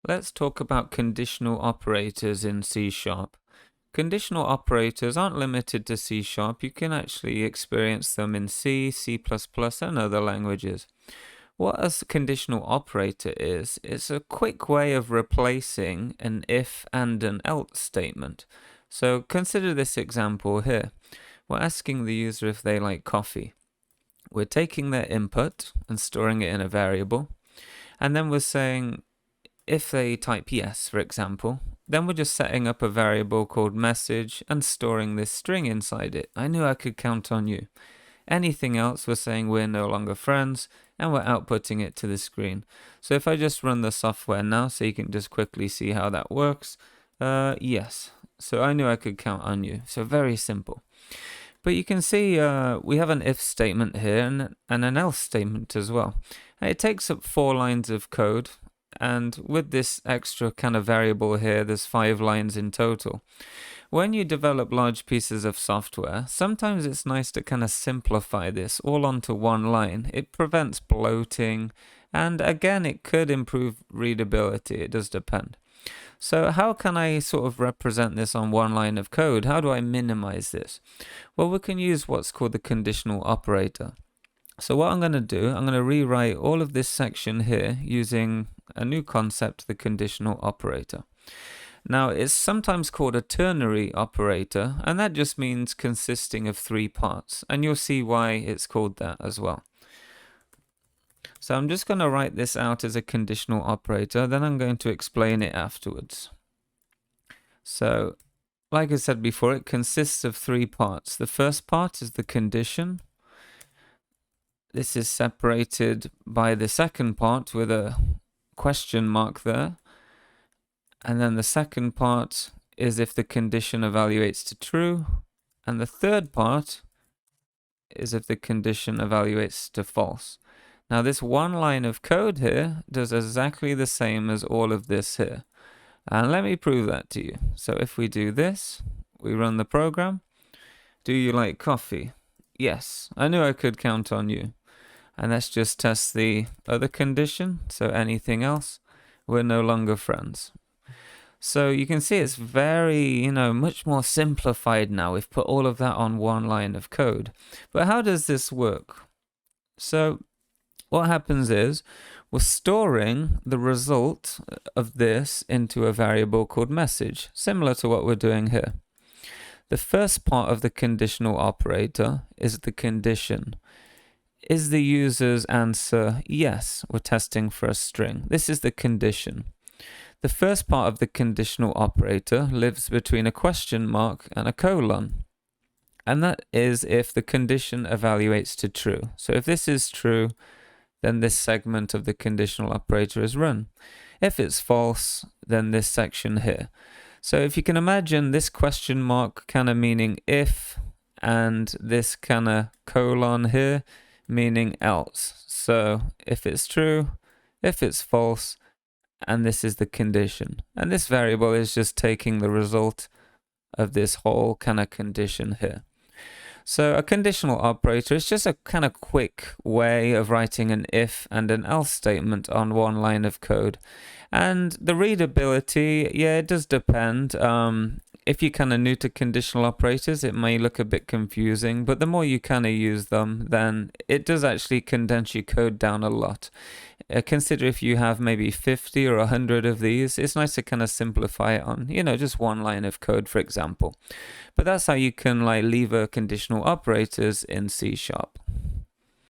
Let's talk about conditional operators in C#. Conditional operators aren't limited to C#. You can actually experience them in C, C++, and other languages. What a conditional operator is, it's a quick way of replacing an if and an else statement. So consider this example here. We're asking the user if they like coffee. We're taking their input and storing it in a variable, and then we're saying if they type yes, for example, then we're just setting up a variable called message and storing this string inside it. I knew I could count on you. Anything else, we're saying we're no longer friends, and we're outputting it to the screen. So if I just run the software now so you can just quickly see how that works, yes. So I knew I could count on you. So very simple. But you can see we have an if statement here and an else statement as well. And it takes up 4 lines of code. And with this extra kind of variable here, there's 5 lines in total. When you develop large pieces of software, sometimes it's nice to kind of simplify this all onto one line. It prevents bloating, and again, it could improve readability. It does depend. So how can I sort of represent this on one line of code? How do I minimize this? Well, we can use what's called the conditional operator. So what I'm going to do, I'm going to rewrite all of this section here using a new concept, the conditional operator. Now, it's sometimes called a ternary operator, and that just means consisting of 3 parts, and you'll see why it's called that as well. So I'm just going to write this out as a conditional operator, then I'm going to explain it afterwards. So, like I said before, it consists of 3 parts. The first part is the condition. This is separated by the second part with a question mark there. And then the second part is if the condition evaluates to true. And the third part is if the condition evaluates to false. Now this one line of code here does exactly the same as all of this here. And let me prove that to you. So if we do this, we run the program. Do you like coffee? Yes, I knew I could count on you. And let's just test the other condition. So anything else, we're no longer friends. So you can see it's very, much more simplified now. We've put all of that on one line of code. But how does this work? So what happens is we're storing the result of this into a variable called message, similar to what we're doing here. The first part of the conditional operator is the condition. Is the user's answer yes? We're testing for a string. This is the condition. The first part of the conditional operator lives between a question mark and a colon. And that is if the condition evaluates to true. So if this is true, then this segment of the conditional operator is run. If it's false, then this section here. So if you can imagine this question mark kind of meaning if, and this kind of colon here meaning else. So if it's true, if it's false, and this is the condition. And this variable is just taking the result of this whole kind of condition here. So a conditional operator is just a kind of quick way of writing an if and an else statement on one line of code. And the readability, yeah, it does depend. If you're kind of new to conditional operators, it may look a bit confusing, but the more you kind of use them, then it does actually condense your code down a lot. Consider if you have maybe 50 or 100 of these, it's nice to kind of simplify it on, just one line of code, for example. But that's how you can lever conditional operators in C#.